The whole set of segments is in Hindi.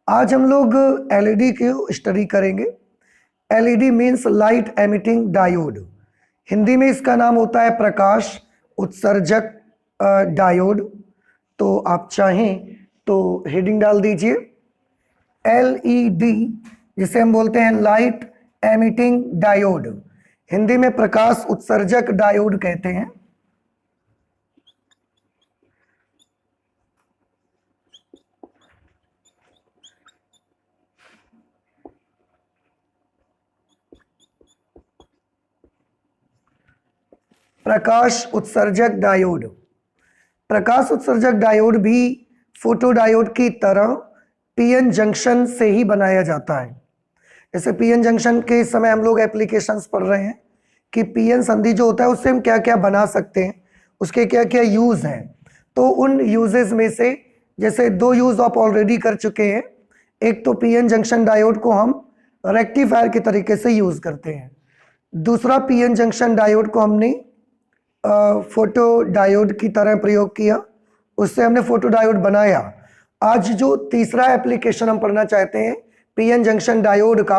आज हम लोग एलईडी की स्टडी करेंगे। LED means light emitting diode. Hindi में इसका नाम होता है प्रकाश उत्सर्जक डायोड। तो आप चाहें तो हेडिंग डाल दीजिए एलईडी, जिसे हम बोलते हैं लाइट एमिटिंग डायोड। हिंदी में प्रकाश उत्सर्जक डायोड कहते हैं। प्रकाश उत्सर्जक डायोड। प्रकाश उत्सर्जक डायोड भी फोटो डायोड की तरह पीएन जंक्शन से ही बनाया जाता है। जैसे पीएन जंक्शन के इस समय हम लोग एप्लीकेशंस पढ़ रहे हैं कि पीएन संधि जो होता है उससे हम क्या क्या बना सकते हैं, उसके क्या क्या यूज़ हैं। तो उन यूजेस में से जैसे दो यूज़ आप ऑलरेडी कर चुके हैं। एक तो पीएन जंक्शन डायोड को हम रेक्टिफायर के तरीके से यूज़ करते हैं। दूसरा पीएन जंक्शन डायोड को हमने फोटो डायोड की तरह प्रयोग किया, उससे हमने फोटो डायोड बनाया। आज जो तीसरा एप्लीकेशन हम पढ़ना चाहते हैं पीएन जंक्शन डायोड का,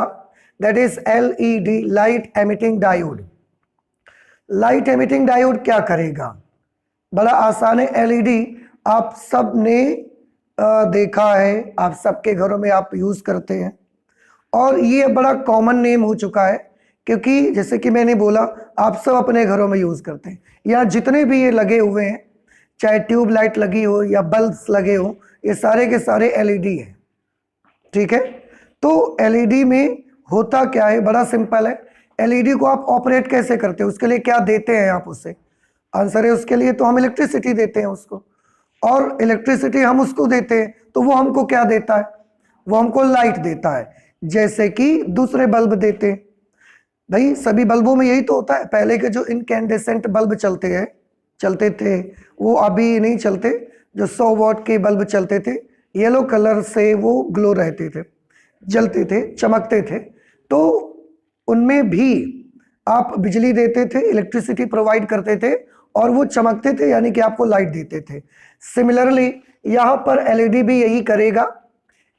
that is LED light emitting diode. Light emitting diode क्या करेगा? बड़ा आसान है। एलईडी आप सब ने देखा है, आप सबके घरों में आप यूज करते हैं और ये बड़ा कॉमन नेम हो चुका है, क्योंकि जैसे कि मैंने बोला आप सब अपने घरों में यूज करते हैं। यहाँ जितने भी ये लगे हुए हैं, चाहे ट्यूब लाइट लगी हो या बल्ब्स लगे हो, ये सारे के सारे एलईडी हैं। ठीक है, तो एलईडी में होता क्या है? बड़ा सिंपल है। एलईडी को आप ऑपरेट कैसे करते हो, उसके लिए क्या देते हैं आप उसे? आंसर है उसके लिए तो हम इलेक्ट्रिसिटी देते हैं उसको, और इलेक्ट्रिसिटी हम उसको देते हैं तो वो हमको क्या देता है? वो हमको लाइट देता है, जैसे कि दूसरे बल्ब देते हैं। भाई सभी बल्बों में यही तो होता है। पहले के जो इनकैंडेसेंट बल्ब चलते थे वो अभी नहीं चलते। जो 100 वॉट के बल्ब चलते थे, येलो कलर से वो ग्लो रहते थे, जलते थे, चमकते थे। तो उनमें भी आप बिजली देते थे, इलेक्ट्रिसिटी प्रोवाइड करते थे और वो चमकते थे, यानी कि आपको लाइट देते थे। सिमिलरली यहाँ पर एलईडी भी यही करेगा।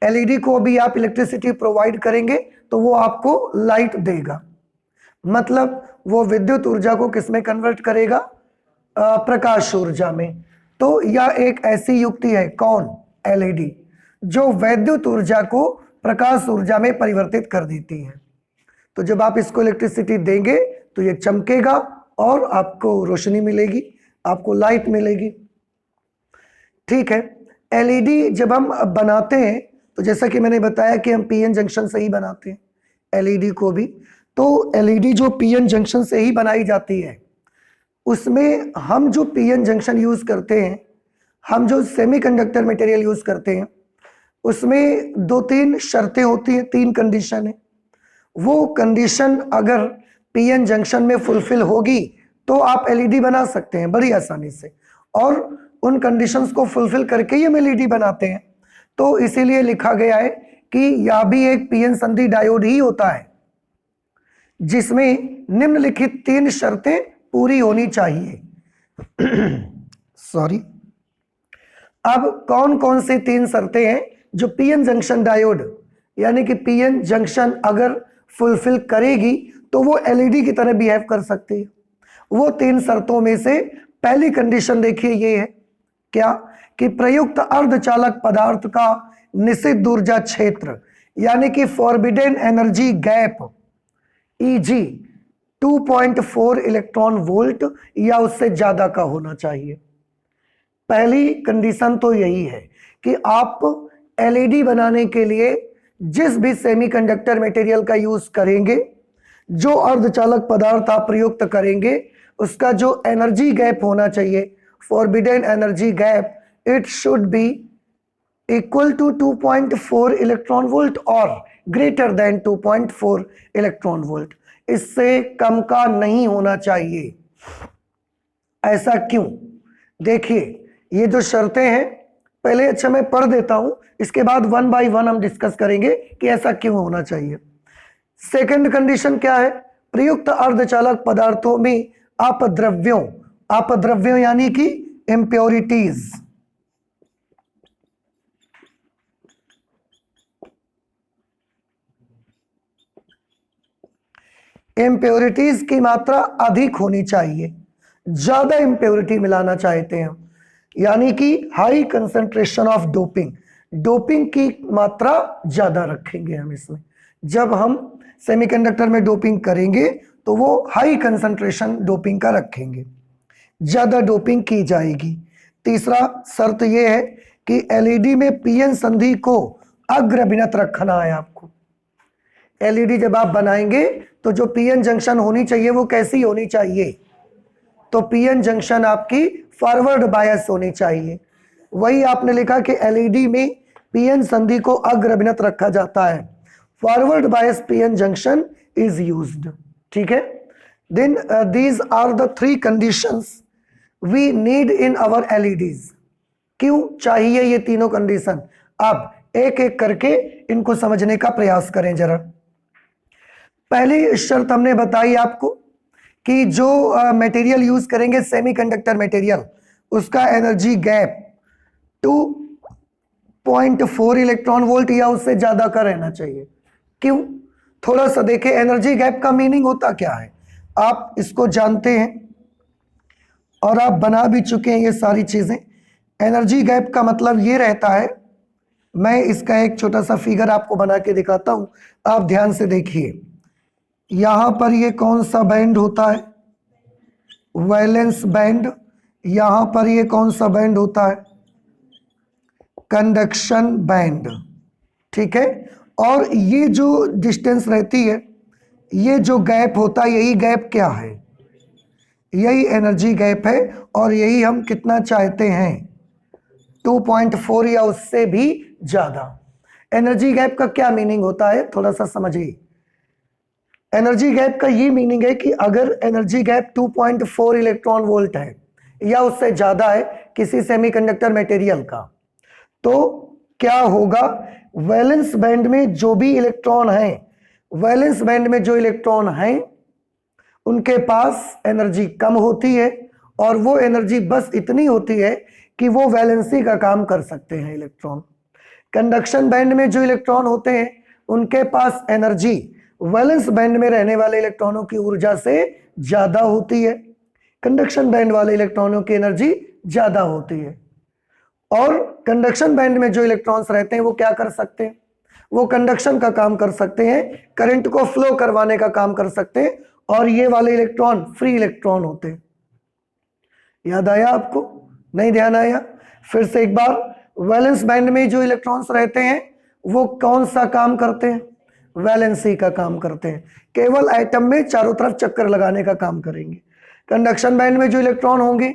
एलईडी को भी आप इलेक्ट्रिसिटी प्रोवाइड करेंगे तो वो आपको लाइट देगा। मतलब वो विद्युत ऊर्जा को किस में कन्वर्ट करेगा? प्रकाश ऊर्जा में। तो यह एक ऐसी युक्ति है, कौन? एलईडी, जो वैद्युत ऊर्जा को प्रकाश ऊर्जा में परिवर्तित कर देती है। तो जब आप इसको इलेक्ट्रिसिटी देंगे तो ये चमकेगा और आपको रोशनी मिलेगी, आपको लाइट मिलेगी। ठीक है, एलईडी जब हम बनाते हैं तो जैसा कि मैंने बताया कि हम पीएन जंक्शन से ही बनाते हैं एलईडी को भी। तो एलईडी जो पीएन जंक्शन से ही बनाई जाती है, उसमें हम जो पीएन जंक्शन यूज करते हैं, हम जो सेमीकंडक्टर मटेरियल यूज करते हैं, उसमें 2-3 शर्तें होती हैं, 3 कंडीशन है। वो कंडीशन अगर पीएन जंक्शन में फुलफिल होगी तो आप एलईडी बना सकते हैं बड़ी आसानी से, और उन कंडीशंस को फुलफिल करके ही हम एलईडी बनाते हैं। तो इसीलिए लिखा गया है कि यह भी एक पीएन संधि डायोड ही होता है, जिसमें निम्नलिखित 3 शर्तें पूरी होनी चाहिए। सॉरी, अब कौन कौन से 3 शर्तें हैं जो पीएन जंक्शन डायोड, यानी कि पीएन जंक्शन अगर फुलफिल करेगी तो वो एलईडी की तरह बिहेव कर सकती है? वो 3 शर्तों में से पहली कंडीशन देखिए, ये है क्या कि प्रयुक्त अर्धचालक पदार्थ का निषिद्ध ऊर्जा क्षेत्र, यानी कि forbidden energy gap, E G 2.4 electron volt या उससे ज्यादा का होना चाहिए। पहली कंडीशन तो यही है कि आप एलईडी बनाने के लिए जिस भी सेमीकंडक्टर मटेरियल का यूज करेंगे, जो अर्धचालक पदार्थ आप प्रयुक्त करेंगे, उसका जो एनर्जी गैप होना चाहिए, forbidden energy gap, it should be equal to 2.4 electron volt और ग्रेटर देन 2.4 इलेक्ट्रॉन वोल्ट। इससे कम का नहीं होना चाहिए। ऐसा क्यों? देखिए, ये जो शर्तें हैं पहले अच्छा मैं पढ़ देता हूं, इसके बाद 1 बाय 1 हम डिस्कस करेंगे कि ऐसा क्यों होना चाहिए। सेकंड कंडीशन क्या है? प्रयुक्त अर्धचालक पदार्थों में अपद्रव्यों यानी कि इम्प्योरिटीज, इम्प्योरिटीज की मात्रा अधिक होनी चाहिए, ज्यादा इम्प्योरिटी मिलाना चाहते हैं, यानी कि high concentration of doping, doping की मात्रा ज्यादा रखेंगे हम इसमें। जब हम सेमीकंडक्टर में डोपिंग करेंगे तो वो हाई कंसंट्रेशन डोपिंग का रखेंगे, ज्यादा डोपिंग की जाएगी। तीसरा शर्त यह है कि एलईडी में पीएन संधि को अग्रभिनत रखना है आपको। एलईडी जब आप बनाएंगे तो जो पीएन जंक्शन होनी चाहिए वो कैसी होनी चाहिए, तो पीएन जंक्शन आपकी फॉरवर्ड बायस होनी चाहिए। वही आपने लिखा कि एलईडी में पीएन संधि को अग्रभिनत रखा जाता है, forward bias PN junction is used. ठीक है, then these are the 3 conditions we need in our LEDs. क्यों चाहिए ये तीनों कंडीशन, अब एक एक करके इनको समझने का प्रयास करें जरा। पहली शर्त हमने बताई आपको कि जो मटेरियल यूज करेंगे सेमीकंडक्टर मटेरियल, उसका एनर्जी गैप 2.4 इलेक्ट्रॉन वोल्ट या उससे ज्यादा का रहना चाहिए। क्यों, थोड़ा सा देखें एनर्जी गैप का मीनिंग होता क्या है, आप इसको जानते हैं और आप बना भी चुके हैं ये सारी चीजें। एनर्जी गैप का मतलब ये रहता है, मैं इसका एक छोटा सा फिगर आपको बना के दिखाता हूं, आप ध्यान से देखिए। यहां पर ये कौन सा बैंड होता है, वैलेंस बैंड। यहां पर ये कौन सा बैंड होता है, कंडक्शन बैंड। ठीक है, और ये जो डिस्टेंस रहती है, ये जो गैप होता है, यही गैप क्या है, यही एनर्जी गैप है। और यही हम कितना चाहते हैं, 2.4 या उससे भी ज्यादा। एनर्जी गैप का क्या मीनिंग होता है, थोड़ा सा समझिए। एनर्जी गैप का ये मीनिंग है कि अगर एनर्जी गैप 2.4 इलेक्ट्रॉन वोल्ट है या उससे ज्यादा है किसी सेमीकंडक्टर मटेरियल का, तो क्या होगा, वैलेंस बैंड में जो भी इलेक्ट्रॉन हैं, वैलेंस बैंड में जो इलेक्ट्रॉन हैं उनके पास एनर्जी कम होती है, और वो एनर्जी बस इतनी होती है कि वो वैलेंसी का काम कर सकते हैं इलेक्ट्रॉन। कंडक्शन बैंड में जो इलेक्ट्रॉन होते हैं उनके पास एनर्जी वैलेंस बैंड में रहने वाले इलेक्ट्रॉनों की ऊर्जा से ज्यादा होती है, कंडक्शन बैंड वाले इलेक्ट्रॉनों की एनर्जी ज्यादा होती है। और कंडक्शन बैंड में जो इलेक्ट्रॉन्स रहते हैं वो क्या कर सकते हैं, वो कंडक्शन का काम कर सकते हैं, करंट को फ्लो करवाने का काम कर सकते हैं, और ये वाले इलेक्ट्रॉन फ्री इलेक्ट्रॉन होते हैं। याद आया आपको, नहीं ध्यान आया, फिर से एक बार। वैलेंस बैंड में जो इलेक्ट्रॉन्स रहते हैं वो कौन सा काम करते हैं, वैलेंसी का काम करते हैं, केवल एटम में चारों तरफ चक्कर लगाने का काम करेंगे। कंडक्शन बैंड में जो इलेक्ट्रॉन होंगे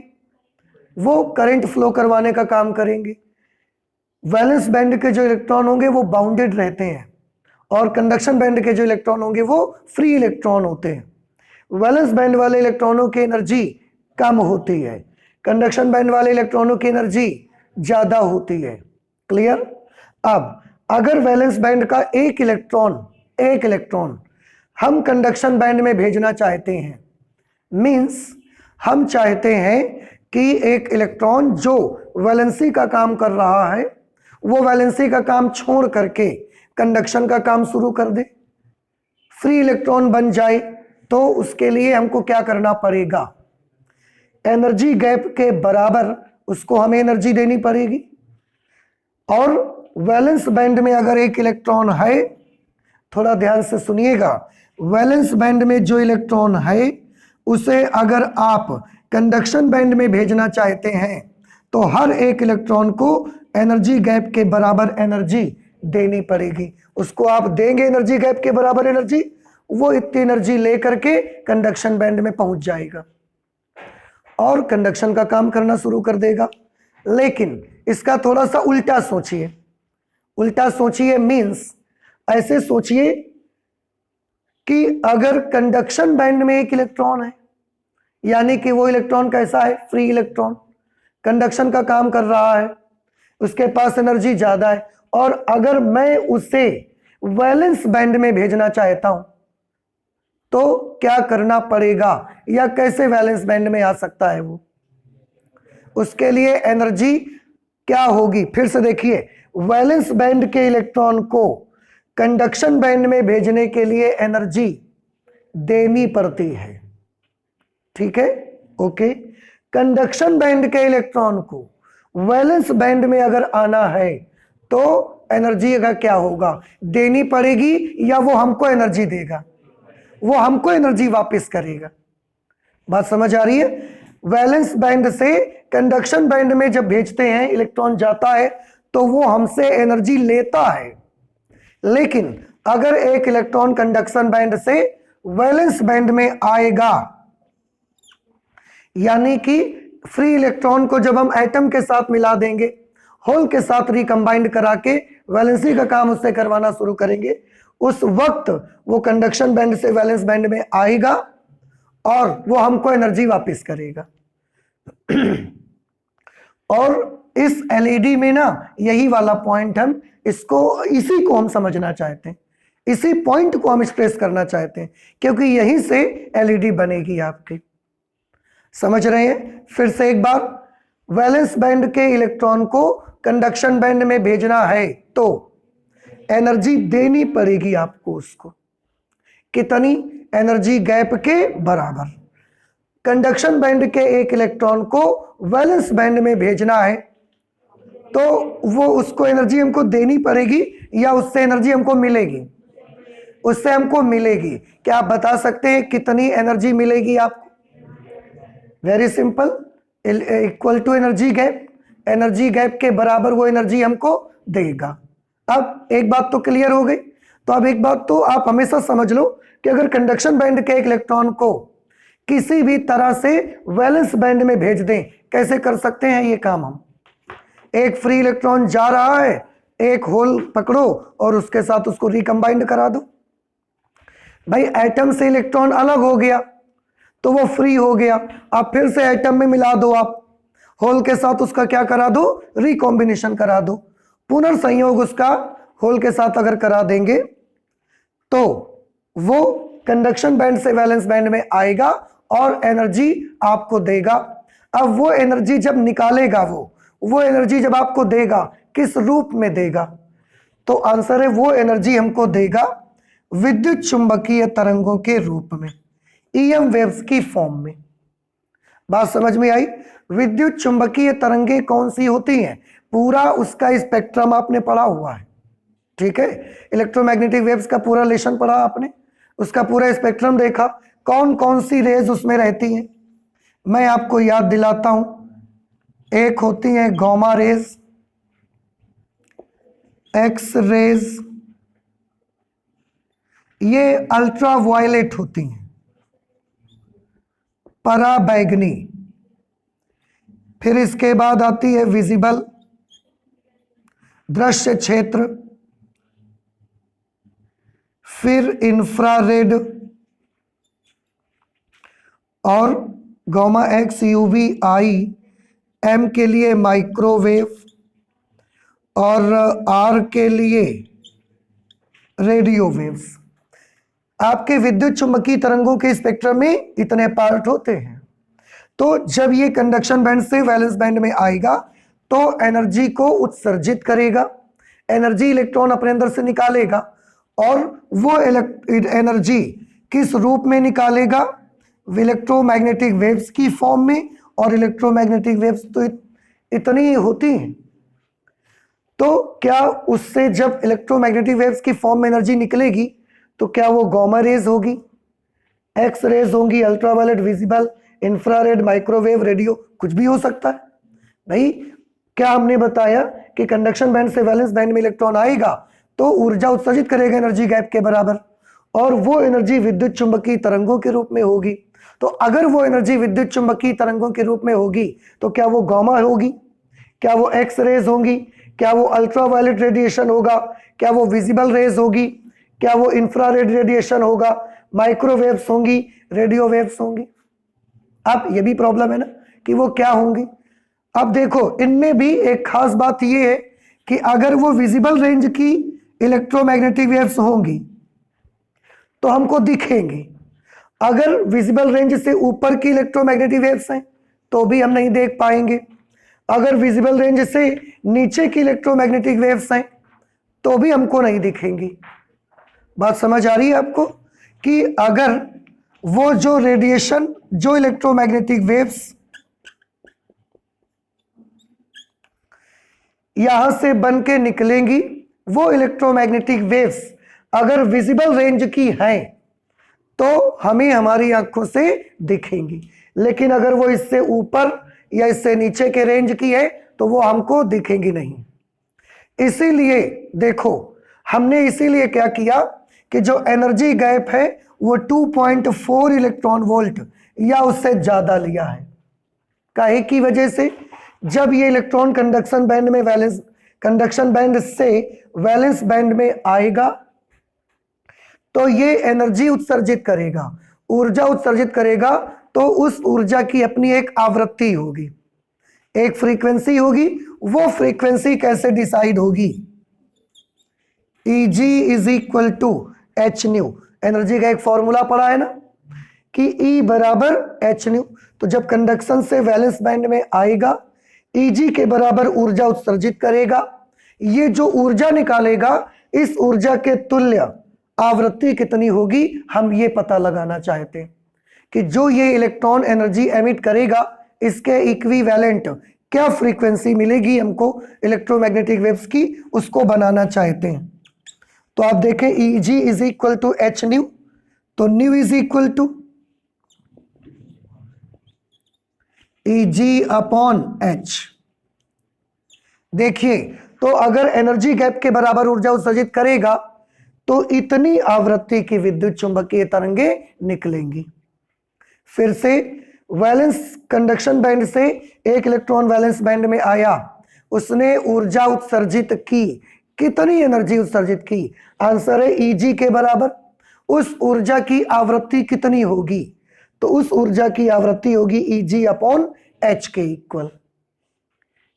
वो करंट फ्लो करवाने का काम करेंगे। वैलेंस बैंड के जो इलेक्ट्रॉन होंगे वो बाउंडेड रहते हैं, और कंडक्शन बैंड के जो इलेक्ट्रॉन होंगे वो फ्री इलेक्ट्रॉन होते हैं। वैलेंस बैंड वाले इलेक्ट्रॉनों की एनर्जी कम होती है, कंडक्शन बैंड वाले इलेक्ट्रॉनों की एनर्जी ज्यादा होती है। क्लियर। अब अगर वैलेंस बैंड का एक इलेक्ट्रॉन हम कंडक्शन बैंड में भेजना चाहते हैं, मींस हम चाहते हैं कि एक इलेक्ट्रॉन जो वैलेंसी का काम कर रहा है वो वैलेंसी का काम छोड़ करके कंडक्शन का काम शुरू कर दे, फ्री इलेक्ट्रॉन बन जाए, तो उसके लिए हमको क्या करना पड़ेगा, एनर्जी गैप के बराबर उसको हमें एनर्जी देनी पड़ेगी। और वैलेंस बैंड में अगर एक इलेक्ट्रॉन है, थोड़ा ध्यान से सुनिएगा, वैलेंस बैंड में जो इलेक्ट्रॉन है उसे अगर आप कंडक्शन बैंड में भेजना चाहते हैं तो हर एक इलेक्ट्रॉन को एनर्जी गैप के बराबर एनर्जी देनी पड़ेगी। उसको आप देंगे एनर्जी गैप के बराबर एनर्जी, वो इतनी एनर्जी लेकर के कंडक्शन बैंड में पहुंच जाएगा और कंडक्शन का काम करना शुरू कर देगा। लेकिन इसका थोड़ा सा उल्टा सोचिए, उल्टा सोचिए मींस ऐसे सोचिए कि अगर कंडक्शन बैंड में एक इलेक्ट्रॉन है, यानी कि वो इलेक्ट्रॉन कैसा है, फ्री इलेक्ट्रॉन, कंडक्शन का काम कर रहा है, उसके पास एनर्जी ज्यादा है, और अगर मैं उसे वैलेंस बैंड में भेजना चाहता हूं तो क्या करना पड़ेगा, या कैसे वैलेंस बैंड में आ सकता है वो, उसके लिए एनर्जी क्या होगी। फिर से देखिए, वैलेंस बैंड के इलेक्ट्रॉन को कंडक्शन बैंड में भेजने के लिए एनर्जी देनी पड़ती है। ठीक है, ओके। कंडक्शन बैंड के इलेक्ट्रॉन को वैलेंस बैंड में अगर आना है तो एनर्जी का क्या होगा, देनी पड़ेगी या वो हमको एनर्जी देगा? वो हमको एनर्जी वापस करेगा। बात समझ आ रही है? वैलेंस बैंड से कंडक्शन बैंड में जब भेजते हैं, इलेक्ट्रॉन जाता है तो वो हमसे एनर्जी लेता है। लेकिन अगर एक इलेक्ट्रॉन कंडक्शन बैंड से वैलेंस बैंड में आएगा, यानी कि फ्री इलेक्ट्रॉन को जब हम एटम के साथ मिला देंगे, होल के साथ रिकंबाइंड करा के वैलेंसी का काम उससे करवाना शुरू करेंगे, उस वक्त वो कंडक्शन बैंड से वैलेंस बैंड में आएगा और वो हमको एनर्जी वापस करेगा। और इस एलईडी में ना यही वाला पॉइंट हम इसी को हम समझना चाहते हैं, इसी पॉइंट को हम एक्सप्रेस करना चाहते हैं, क्योंकि यहीं से एलईडी बनेगी आपकी। समझ रहे हैं? फिर से एक बार, वैलेंस बैंड के इलेक्ट्रॉन को कंडक्शन बैंड में भेजना है तो एनर्जी देनी पड़ेगी आपको उसको। कितनी? एनर्जी गैप के बराबर। कंडक्शन बैंड के एक इलेक्ट्रॉन को वैलेंस बैंड में भेजना है तो वो उसको एनर्जी हमको देनी पड़ेगी या उससे एनर्जी हमको मिलेगी? उससे हमको मिलेगी। क्या आप बता सकते हैं कितनी एनर्जी मिलेगी आपको? Very simple, equal to energy gap. Energy gap के बराबर वो एनर्जी हमको देगा। अब एक बात तो क्लियर हो गई। तो अब एक बात तो आप हमेशा समझ लो कि अगर कंडक्शन बैंड के एक इलेक्ट्रॉन को किसी भी तरह से वैलेंस बैंड में भेज दें, कैसे कर सकते हैं ये काम हम? एक फ्री इलेक्ट्रॉन जा रहा है, एक होल पकड़ो और उसके साथ उसको रिकंबाइंड करा दो। भाई एटम से इलेक्ट्रॉन अलग हो गया तो वो फ्री हो गया, अब फिर से एटम में मिला दो, आप होल के साथ उसका क्या करा दो? रिकॉम्बिनेशन करा दो। पुनर्संयोग उसका होल के साथ अगर करा देंगे तो वो कंडक्शन बैंड से वैलेंस बैंड में आएगा और एनर्जी आपको देगा। अब वो एनर्जी जब निकालेगा, वो एनर्जी जब आपको देगा, किस रूप में देगा? तो आंसर है वो एनर्जी हमको देगा विद्युत चुंबकीय तरंगों के रूप में, ईएम वेव्स की फॉर्म में। बात समझ में आई? विद्युत चुंबकीय तरंगें कौन सी होती हैं? पूरा उसका स्पेक्ट्रम आपने पढ़ा हुआ है। ठीक है, इलेक्ट्रोमैग्नेटिक वेव्स का पूरा लेशन पढ़ा आपने, उसका पूरा स्पेक्ट्रम देखा, कौन कौन सी रेज उसमें रहती हैं। मैं आपको याद दिलाता हूं, एक होती है गामा रेज, एक्स रेज, ये अल्ट्रा वायलेट होती हैं, पराबैंगनी, फिर इसके बाद आती है विजिबल, दृश्य क्षेत्र, फिर इंफ्रारेड और गामा एक्स, यूवी, आई, एम के लिए माइक्रोवेव और आर के लिए रेडियो वेव्स। आपके विद्युत चुंबकीय तरंगों के स्पेक्ट्रम में इतने पार्ट होते हैं। तो जब ये कंडक्शन बैंड से वैलेंस बैंड में आएगा तो एनर्जी को उत्सर्जित करेगा, एनर्जी इलेक्ट्रॉन अपने अंदर से निकालेगा और वो एनर्जी किस रूप में निकालेगा? इलेक्ट्रोमैग्नेटिक वेव्स की फॉर्म में। और इलेक्ट्रोमैग्नेटिक वेव्स तो इतनी ही होती हैं। तो क्या उससे जब इलेक्ट्रोमैग्नेटिक वेव्स की फॉर्म में एनर्जी निकलेगी तो क्या वो गामा रेज होगी, एक्स रेज होंगी, ultraviolet, visible, infrared, microwave, radio, कुछ भी हो सकता है। भाई क्या हमने बताया कि कंडक्शन बैंड से वैलेंस बैंड में इलेक्ट्रॉन आएगा तो ऊर्जा उत्सर्जित करेगा एनर्जी गैप के बराबर, और वो एनर्जी विद्युत चुंबकीय तरंगों के रूप में होगी। तो अगर वो एनर्जी विद्युत चुंबकीय तरंगों के रूप में होगी तो क्या वो गामा होगी, क्या वो एक्स रेज होंगी, क्या वो अल्ट्रावायलेट रेडिएशन होगा, क्या वो विजिबल रेज होगी, क्या वो इंफ्रारेड रेडिएशन होगा, माइक्रोवेव्स होंगी, रेडियो वेव्स होंगी? अब ये भी प्रॉब्लम है ना कि वो क्या होंगी। अब देखो इनमें भी एक खास बात ये है कि अगर वो विजिबल रेंज की इलेक्ट्रोमैग्नेटिक वेव्स होंगी तो हमको दिखेंगी, अगर विजिबल रेंज से ऊपर की इलेक्ट्रोमैग्नेटिक वेव्स हैं तो भी हम नहीं देख पाएंगे, अगर विजिबल रेंज से नीचे की इलेक्ट्रोमैग्नेटिक वेव्स हैं तो भी हमको नहीं दिखेंगी। बात समझ आ रही है आपको कि अगर वो जो रेडिएशन, जो इलेक्ट्रोमैग्नेटिक वेव्स यहां से बन के निकलेंगी, वो इलेक्ट्रोमैग्नेटिक वेव्स अगर विजिबल रेंज की हैं तो हमें हमारी आंखों से दिखेंगी, लेकिन अगर वो इससे ऊपर या इससे नीचे के रेंज की है तो वो हमको दिखेंगी नहीं। इसीलिए देखो, हमने इसीलिए क्या किया कि जो एनर्जी गैप है वो 2.4 इलेक्ट्रॉन वोल्ट या उससे ज्यादा लिया है। काहे की वजह से, जब ये इलेक्ट्रॉन कंडक्शन बैंड में कंडक्शन बैंड से वैलेंस बैंड में आएगा तो ये एनर्जी उत्सर्जित करेगा, ऊर्जा उत्सर्जित करेगा। तो उस ऊर्जा की अपनी एक आवृत्ति होगी, एक फ्रीक्वेंसी होगी। वो फ्रीक्वेंसी कैसे डिसाइड होगी? Eg is equal to H nu. Energy का एक फॉर्मूला पढ़ा है ना कि E बराबर एच न्यू। तो जब कंडक्शन से वैलेंस बैंड में आएगा, Eg के बराबर ऊर्जा उत्सर्जित करेगा। ये जो ऊर्जा निकालेगा, इस ऊर्जा के तुल्य आवृत्ति कितनी होगी, हम ये पता लगाना चाहते हैं कि जो ये इलेक्ट्रॉन एनर्जी एमिट करेगा, इसके इक्विवेलेंट क्या फ्रीक्वेंसी मिलेगी हमको इलेक्ट्रोमैग्नेटिक वेव्स की, उसको बनाना चाहते हैं। तो आप देखें Eg is equal to H nu, तो nu is equal to Eg upon h. देखिए, तो अगर एनर्जी गैप के बराबर ऊर्जा उत्सर्जित करेगा तो इतनी आवृत्ति की विद्युत चुंबकीय तरंगे निकलेंगी। फिर से, वैलेंस कंडक्शन बैंड से एक इलेक्ट्रॉन वैलेंस बैंड में आया, उसने ऊर्जा उत्सर्जित की। कितनी एनर्जी उत्सर्जित की? आंसर है Eg के बराबर। उस ऊर्जा की आवृत्ति कितनी होगी? तो उस ऊर्जा की आवृत्ति होगी Eg अपॉन एच के इक्वल।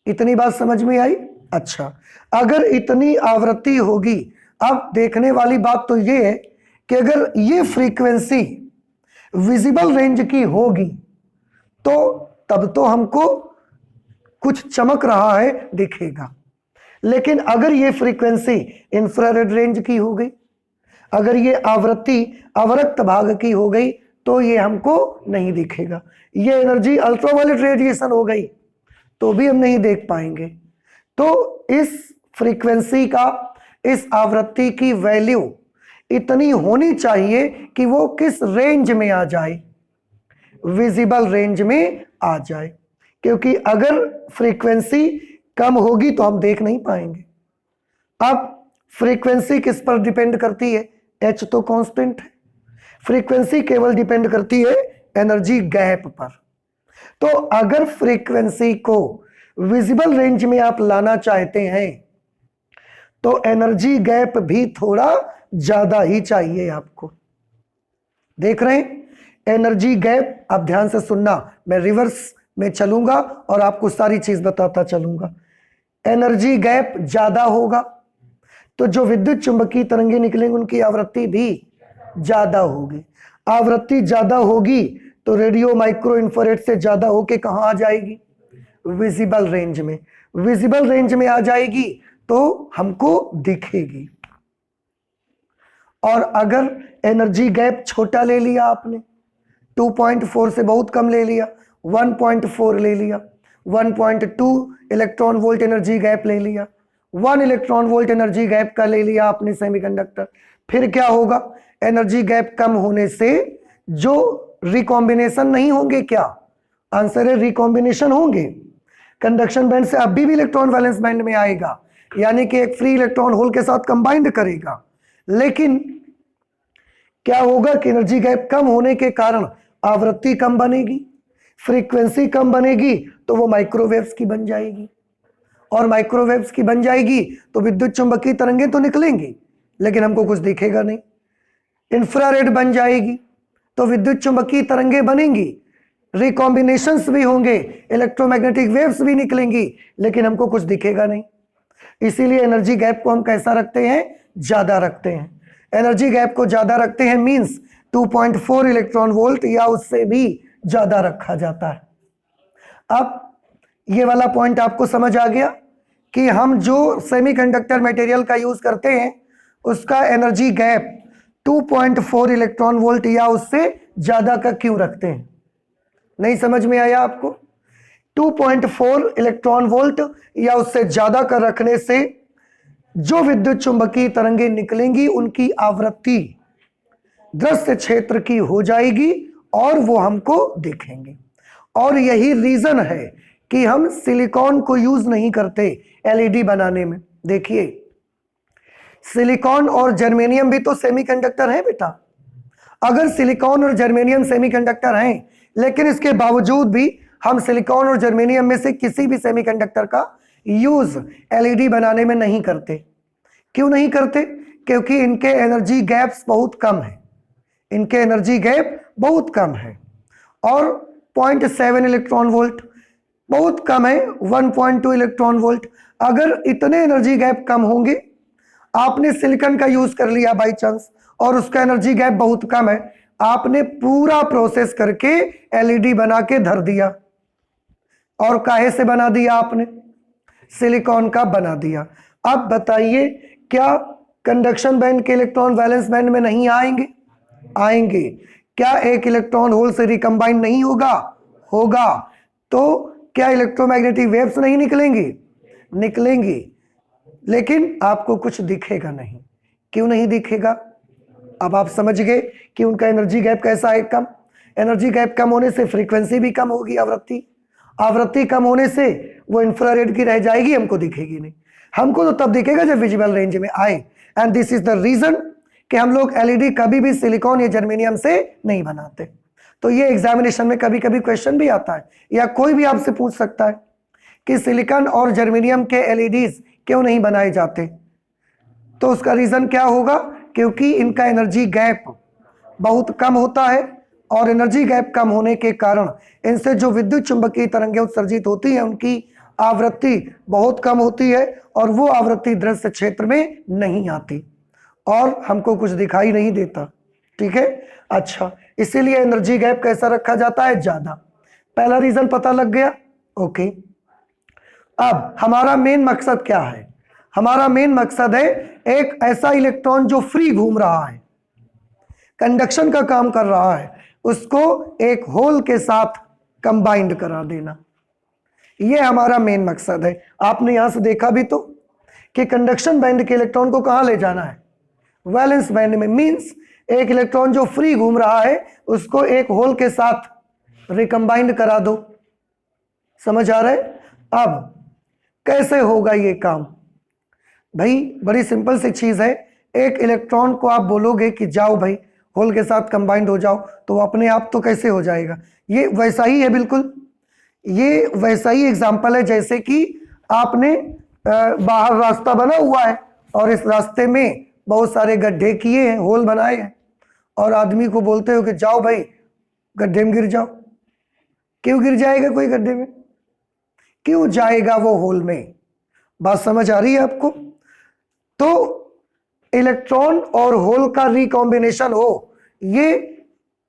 इतनी बात समझ में आई? अच्छा, अगर इतनी आवृत्ति होगी, अब देखने वाली बात तो ये है कि अगर ये फ्रीक्वेंसी विजिबल रेंज की होगी तो तब तो हमको कुछ चमक रहा है दिखेगा। लेकिन अगर ये फ्रीक्वेंसी इंफ्रारेड रेंज की हो गई, अगर ये आवृत्ति अवरक्त भाग की हो गई तो ये हमको नहीं दिखेगा। ये एनर्जी अल्ट्रावायलेट रेडिएशन हो गई तो भी हम नहीं देख पाएंगे। तो इस फ्रीक्वेंसी का, इस आवृत्ति की वैल्यू इतनी होनी चाहिए कि वो किस रेंज में आ जाए, विजिबल रेंज में आ जाए। क्योंकि अगर फ्रीक्वेंसी कम होगी तो हम देख नहीं पाएंगे। अब फ्रीक्वेंसी किस पर डिपेंड करती है? एच तो कांस्टेंट है, फ्रीक्वेंसी केवल डिपेंड करती है एनर्जी गैप पर। तो अगर फ्रीक्वेंसी को विजिबल रेंज में आप लाना चाहते हैं तो एनर्जी गैप भी थोड़ा ज्यादा ही चाहिए आपको। देख रहे हैं एनर्जी गैप? आप ध्यान से सुनना, मैं रिवर्स में चलूंगा और आपको सारी चीज बताता चलूंगा। एनर्जी गैप ज्यादा होगा तो जो विद्युत चुंबकीय तरंगे निकलेंगी उनकी आवृत्ति भी ज्यादा होगी। आवृत्ति ज्यादा होगी तो रेडियो माइक्रो इंफ्रारेड से ज्यादा होके कहां आ जाएगी? विजिबल रेंज में। विजिबल रेंज में आ जाएगी तो हमको दिखेगी। और अगर एनर्जी गैप छोटा ले लिया आपने, 2.4 से बहुत कम ले लिया, 1.4 ले लिया, 1.2 इलेक्ट्रॉन वोल्ट एनर्जी गैप ले लिया, 1 इलेक्ट्रॉन वोल्ट एनर्जी गैप का ले लिया आपने सेमीकंडक्टर, फिर क्या होगा? एनर्जी गैप कम होने से जो रिकॉम्बिनेशन नहीं होंगे, क्या? आंसर है रिकॉम्बिनेशन होंगे। कंडक्शन बैंड से अभी भी इलेक्ट्रॉन वैलेंस बैंड में आएगा, यानी कि एक फ्री इलेक्ट्रॉन होल के साथ कंबाइंड करेगा। लेकिन क्या होगा कि एनर्जी गैप कम होने के कारण आवृत्ति कम बनेगी, फ्रीक्वेंसी कम बनेगी, तो वो माइक्रोवेव्स की बन जाएगी। और माइक्रोवेव्स की बन जाएगी तो विद्युत चुंबकीय तरंगें तो निकलेंगी लेकिन हमको कुछ दिखेगा नहीं। इंफ्रारेड बन जाएगी तो विद्युत चुंबकीय तरंगें बनेंगी, रिकॉम्बिनेशंस भी होंगे, इलेक्ट्रोमैग्नेटिक वेव्स भी निकलेंगी, लेकिन हमको कुछ दिखेगा नहीं। इसीलिए एनर्जी गैप को हम कैसा रखते हैं? ज्यादा रखते हैं। एनर्जी गैप को ज्यादा रखते हैं मींस 2.4 इलेक्ट्रॉन वोल्ट या उससे भी ज्यादा रखा जाता है। अब ये वाला पॉइंट आपको समझ आ गया कि हम जो सेमीकंडक्टर मटेरियल का यूज करते हैं उसका एनर्जी गैप 2.4 इलेक्ट्रॉन वोल्ट या उससे ज़्यादा का क्यों रखते हैं? नहीं समझ में आया आपको? 2.4 इलेक्ट्रॉन वोल्ट या उससे ज़्यादा का रखने से जो विद्युत चुंबकीय तरंगें निकलेंगी उनकी आवृत्ति दृश्य क्षेत्र की हो जाएगी और वो हमको दिखेंगे। और यही रीजन है कि हम सिलिकॉन को यूज नहीं करते एलईडी बनाने में। देखिए, सिलिकॉन और जर्मेनियम भी तो सेमीकंडक्टर है बेटा। अगर सिलिकॉन और जर्मेनियम सेमीकंडक्टर हैं, लेकिन इसके बावजूद भी हम सिलिकॉन और जर्मेनियम में से किसी भी सेमीकंडक्टर का यूज एलईडी बनाने में नहीं करते। क्यों नहीं करते? क्योंकि इनके एनर्जी गैप्स बहुत कम है, इनके एनर्जी गैप बहुत कम है। और 0.7 इलेक्ट्रॉन वोल्ट बहुत कम है, 1.2 इलेक्ट्रॉन वोल्ट। अगर इतने एनर्जी गैप कम होंगे, आपने सिलिकॉन का यूज कर लिया बाई चांस और उसका एनर्जी गैप बहुत कम है, आपने पूरा प्रोसेस करके एलईडी बना के धर दिया। और काहे से बना दिया आपने? सिलिकॉन का बना दिया। अब बताइए, क्या कंडक्शन बैंड के इलेक्ट्रॉन वैलेंस बैंड में नहीं आएंगे? आएंगे। क्या एक इलेक्ट्रॉन होल से रिकम्बाइंड नहीं होगा? होगा। तो क्या इलेक्ट्रोमैग्नेटिक वेव्स नहीं निकलेंगी? निकलेंगी, लेकिन आपको कुछ दिखेगा नहीं। क्यों नहीं दिखेगा? अब आप समझ गए कि उनका एनर्जी गैप कैसा है, कम। एनर्जी गैप कम होने से फ्रीक्वेंसी भी कम होगी, आवृत्ति कम होने से वो इंफ्रारेड की रह जाएगी, हमको दिखेगी नहीं। हमको तो तब दिखेगा जब विजिबल रेंज में आए। And this is the reason कि हम लोग एलईडी कभी भी सिलिकॉन या जर्मेनियम से नहीं बनाते। तो ये एग्जामिनेशन में कभी कभी क्वेश्चन भी आता है, या कोई भी आपसे पूछ सकता है कि सिलिकॉन और जर्मेनियम के एलईडीज क्यों नहीं बनाए जाते। तो उसका रीजन क्या होगा? क्योंकि इनका एनर्जी गैप बहुत कम होता है, और एनर्जी गैप कम होने के कारण इनसे जो विद्युत चुंबकीय तरंगें उत्सर्जित होती हैं उनकी आवृत्ति बहुत कम होती है, और वो आवृत्ति दृश्य क्षेत्र में नहीं आती और हमको कुछ दिखाई नहीं देता। ठीक है, अच्छा, इसीलिए एनर्जी गैप कैसा रखा जाता है? ज्यादा। पहला रीजन पता लग गया। ओके, अब हमारा मेन मकसद क्या है? हमारा मेन मकसद है एक ऐसा इलेक्ट्रॉन जो फ्री घूम रहा है, कंडक्शन का काम कर रहा है, उसको एक होल के साथ कंबाइंड करा देना। ये हमारा मेन मकसद है। आपने यहां से देखा भी तो कि कंडक्शन बैंड के इलेक्ट्रॉन को कहां ले जाना है? वैलेंस बैंड में। मींस एक इलेक्ट्रॉन जो फ्री घूम रहा है उसको एक होल के साथ रिकम्बाइंड करा दो। समझ आ रहा है? अब कैसे होगा ये काम? भाई बड़ी सिंपल सी चीज है। एक इलेक्ट्रॉन को आप बोलोगे कि जाओ भाई होल के साथ कंबाइंड हो जाओ, तो अपने आप तो कैसे हो जाएगा? ये वैसा ही है, बिल्कुल ये वैसा ही एग्जाम्पल है जैसे कि आपने बाहर रास्ता बना हुआ है और इस रास्ते में बहुत सारे गड्ढे किए हैं, होल बनाए हैं, और आदमी को बोलते हो कि जाओ भाई गड्ढे में गिर जाओ। क्यों गिर जाएगा कोई गड्ढे में? क्यों जाएगा वो होल में? बात समझ आ रही है आपको? तो इलेक्ट्रॉन और होल का रिकॉम्बिनेशन हो, ये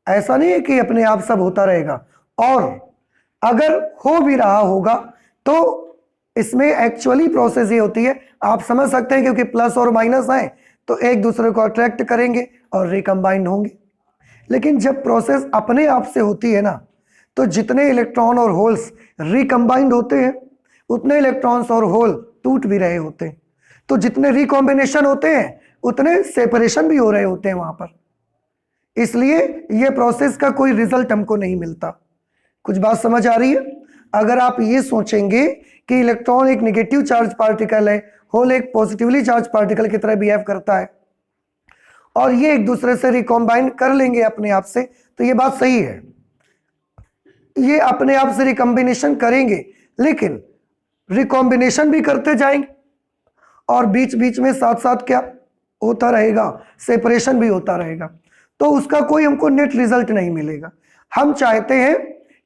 ऐसा नहीं है कि अपने आप सब होता रहेगा, और अगर हो भी रहा होगा तो इसमें एक्चुअली प्रोसेस ये होती है, आप समझ सकते हैं, क्योंकि प्लस और माइनस है तो एक दूसरे को अट्रैक्ट करेंगे और रिकम्बाइंड होंगे। लेकिन जब प्रोसेस अपने आप से होती है ना, तो जितने इलेक्ट्रॉन और होल्स रिकम्बाइंड होते हैं उतने इलेक्ट्रॉन्स और होल टूट भी रहे होते हैं। तो जितने रिकॉम्बिनेशन होते हैं उतने सेपरेशन भी हो रहे होते हैं वहां पर। इसलिए ये प्रोसेस का कोई रिजल्ट हमको नहीं मिलता। कुछ बात समझ आ रही है? अगर आप ये सोचेंगे कि इलेक्ट्रॉन एक नेगेटिव चार्ज पार्टिकल है, होल एक पॉजिटिवली चार्ज पार्टिकल की तरह बिहेव करता है, और ये एक दूसरे से रिकॉम्बाइन कर लेंगे अपने आप से, तो ये बात सही है, ये अपने आप से रिकॉम्बिनेशन करेंगे, लेकिन रिकॉम्बिनेशन भी करते जाएंगे और बीच बीच में साथ साथ क्या होता रहेगा? सेपरेशन भी होता रहेगा। तो उसका कोई हमको नेट रिजल्ट नहीं मिलेगा। हम चाहते हैं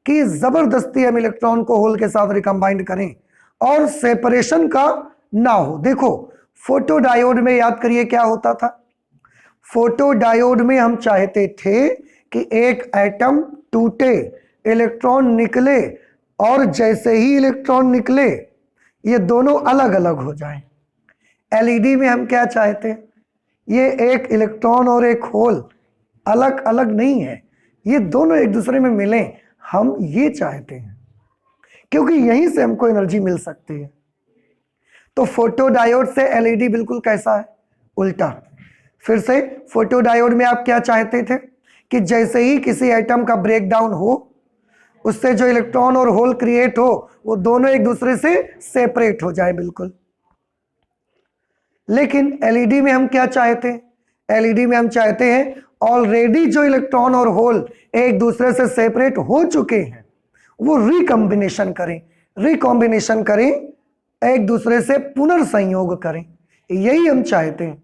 कि जबरदस्ती हम इलेक्ट्रॉन को होल के साथ रिकम्बाइंड करें और सेपरेशन का ना हो। देखो फोटो डायोड में याद करिए क्या होता था। फोटो डायोड में हम चाहते थे कि एक एटम टूटे, इलेक्ट्रॉन निकले, और जैसे ही इलेक्ट्रॉन निकले ये दोनों अलग अलग हो जाएं। एलईडी में हम क्या चाहते हैं? ये एक इलेक्ट्रॉन और एक होल अलग अलग नहीं है, ये दोनों एक दूसरे में मिलें, हम ये चाहते हैं, क्योंकि यहीं से हमको एनर्जी मिल सकती है। तो फोटोडायोड से एलईडी बिल्कुल कैसा है, उल्टा। फिर से फोटोडायोड में आप क्या चाहते थे कि जैसे ही किसी एटम का ब्रेकडाउन हो, उससे जो इलेक्ट्रॉन और होल क्रिएट हो, वो दोनों एक दूसरे से सेपरेट हो जाए बिल्कुल। लेकिन एलईडी में हम क्या चाहते हैं, एलईडी में हम चाहते हैं ऑलरेडी जो इलेक्ट्रॉन और होल एक दूसरे से सेपरेट हो चुके हैं, वो रिकॉम्बिनेशन करें, रिकॉम्बिनेशन करें, एक दूसरे से पुनर्संयोग करें, यही हम चाहते हैं।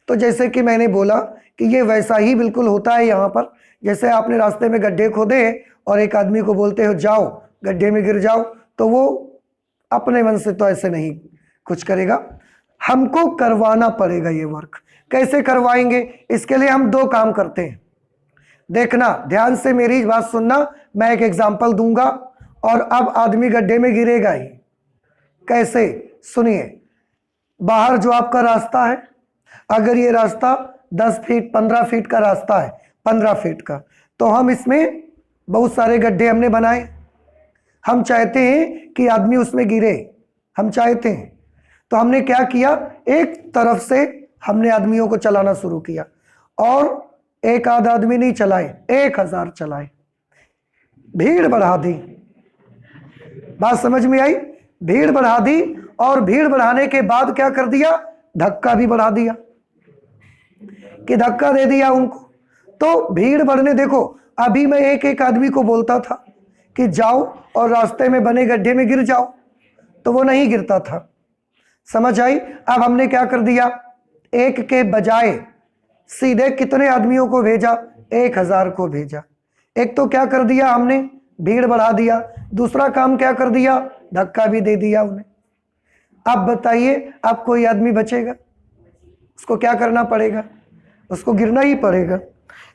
तो जैसे कि मैंने बोला कि ये वैसा ही बिल्कुल होता है यहाँ पर, जैसे आपने रास्ते में गड्ढे खोदे और एक आदमी को बोलते हो जाओ गड्ढे में गिर जाओ, तो वो अपने मन से तो ऐसे नहीं कुछ करेगा, हमको करवाना पड़ेगा ये वर्क। कैसे करवाएंगे, इसके लिए हम दो काम करते हैं। देखना, ध्यान से मेरी बात सुनना, मैं एक एग्जांपल दूंगा और अब आदमी गड्ढे में गिरेगा ही। कैसे, सुनिए। बाहर जो आपका रास्ता है, अगर ये रास्ता 10 फीट 15 फीट का रास्ता है, 15 फीट का, तो हम इसमें बहुत सारे गड्ढे हमने बनाए। हम चाहते हैं कि आदमी उसमें गिरे, हम चाहते हैं। तो हमने क्या किया, एक तरफ से हमने आदमियों को चलाना शुरू किया, और एक आध आदमी नहीं चलाए, 1000 चलाए, भीड़ बढ़ा दी। बात समझ में आई, भीड़ बढ़ा दी, और भीड़ बढ़ाने के बाद क्या कर दिया, धक्का भी बढ़ा दिया, कि धक्का दे दिया उनको। तो भीड़ बढ़ने, देखो अभी मैं एक एक आदमी को बोलता था कि जाओ और रास्ते में बने गड्ढे में गिर जाओ, तो वो नहीं गिरता था, समझ आई। अब हमने क्या कर दिया, एक के बजाय सीधे कितने आदमियों को भेजा, 1000 को भेजा। एक तो क्या कर दिया हमने, भीड़ बढ़ा दिया, दूसरा काम क्या कर दिया, धक्का भी दे दिया उन्हें। अब बताइए, अब कोई आदमी बचेगा, उसको क्या करना पड़ेगा, उसको गिरना ही पड़ेगा।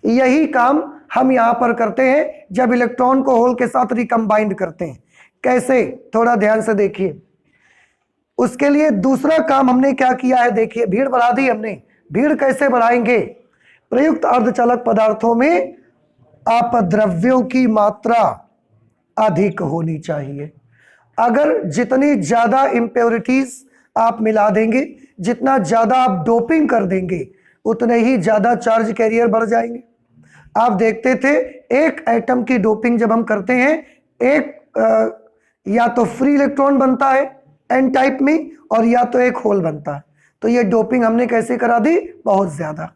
यही काम हम यहाँ पर करते हैं जब इलेक्ट्रॉन को होल के साथ रिकम्बाइंड करते हैं। कैसे, थोड़ा ध्यान से देखिए। उसके लिए दूसरा काम हमने क्या किया है, देखिए, भीड़ बढ़ा दी हमने। भीड़ कैसे बढ़ाएंगे, प्रयुक्त अर्धचालक पदार्थों में अपद्रव्यों की मात्रा अधिक होनी चाहिए। अगर जितनी ज्यादा इंप्योरिटीज आप मिला देंगे, जितना ज्यादा आप डोपिंग कर देंगे, उतने ही ज्यादा चार्ज कैरियर बढ़ जाएंगे। आप देखते थे एक एटम की डोपिंग जब हम करते हैं, एक या तो फ्री इलेक्ट्रॉन बनता है एन टाइप में, और या तो एक होल बनता है। तो ये डोपिंग हमने कैसे करा दी, बहुत ज्यादा।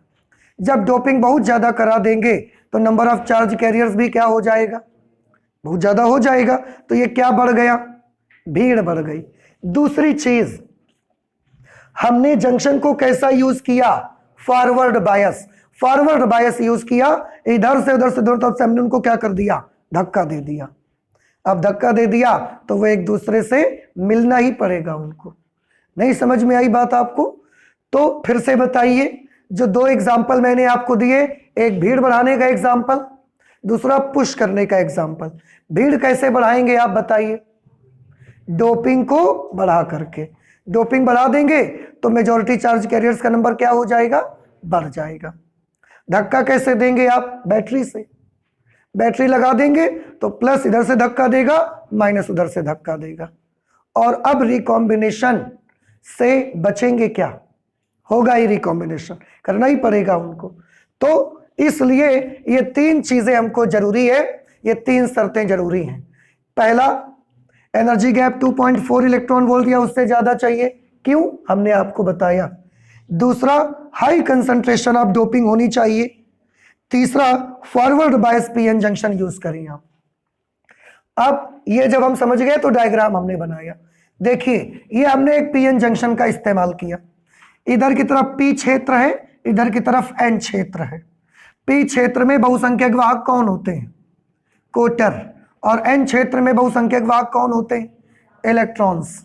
जब डोपिंग बहुत ज्यादा करा देंगे तो नंबर ऑफ चार्ज कैरियर्स भी क्या हो जाएगा, बहुत ज्यादा हो जाएगा। तो ये क्या बढ़ गया, भीड़ बढ़ गई। दूसरी चीज, हमने जंक्शन को कैसा यूज किया, forward bias. Forward bias use किया, इधर से उधर से दोनों तरफ से हमने उनको क्या कर दिया, धक्का दे दिया। अब धक्का दे दिया तो वो एक दूसरे से मिलना ही पड़ेगा उनको। नहीं समझ में आई बात आपको, तो फिर से बताइए। जो दो एग्जाम्पल मैंने आपको दिए, एक भीड़ बढ़ाने का एग्जाम्पल, दूसरा पुश करने का एग्जाम्पल। भीड़ कैसे बढ़ाएंगे आप बताइए, डोपिंग को बढ़ा करके। डोपिंग बढ़ा देंगे तो मेजॉरिटी चार्ज कैरियर्स का नंबर क्या हो जाएगा, बढ़ जाएगा। धक्का कैसे देंगे आप, बैटरी से। बैटरी लगा देंगे तो प्लस इधर से धक्का देगा, माइनस उधर से धक्का देगा। और अब रिकॉम्बिनेशन से बचेंगे क्या, होगा ही रिकॉम्बिनेशन, करना ही पड़ेगा उनको। तो इसलिए ये 3 चीजें हमको जरूरी है, ये 3 शर्तें जरूरी हैं। पहला, एनर्जी गैप 2.4 इलेक्ट्रॉन वोल्ट या उससे ज्यादा चाहिए, क्यों, हमने आपको बताया। दूसरा, हाई कंसंट्रेशन ऑफ डोपिंग होनी चाहिए। तीसरा, forward bias PN junction use करें आप। अब ये जब हम समझ गए तो डायग्राम हमने बनाया। देखिए, ये हमने एक पीएन जंक्शन का इस्तेमाल किया। इधर की तरफ पी क्षेत्र है, इधर की तरफ एन क्षेत्र है। पी क्षेत्र में बहुसंख्यक वाहक कौन होते हैं, कोटर, और एन क्षेत्र में बहुसंख्यक वाहक कौन होते हैं, इलेक्ट्रॉन्स।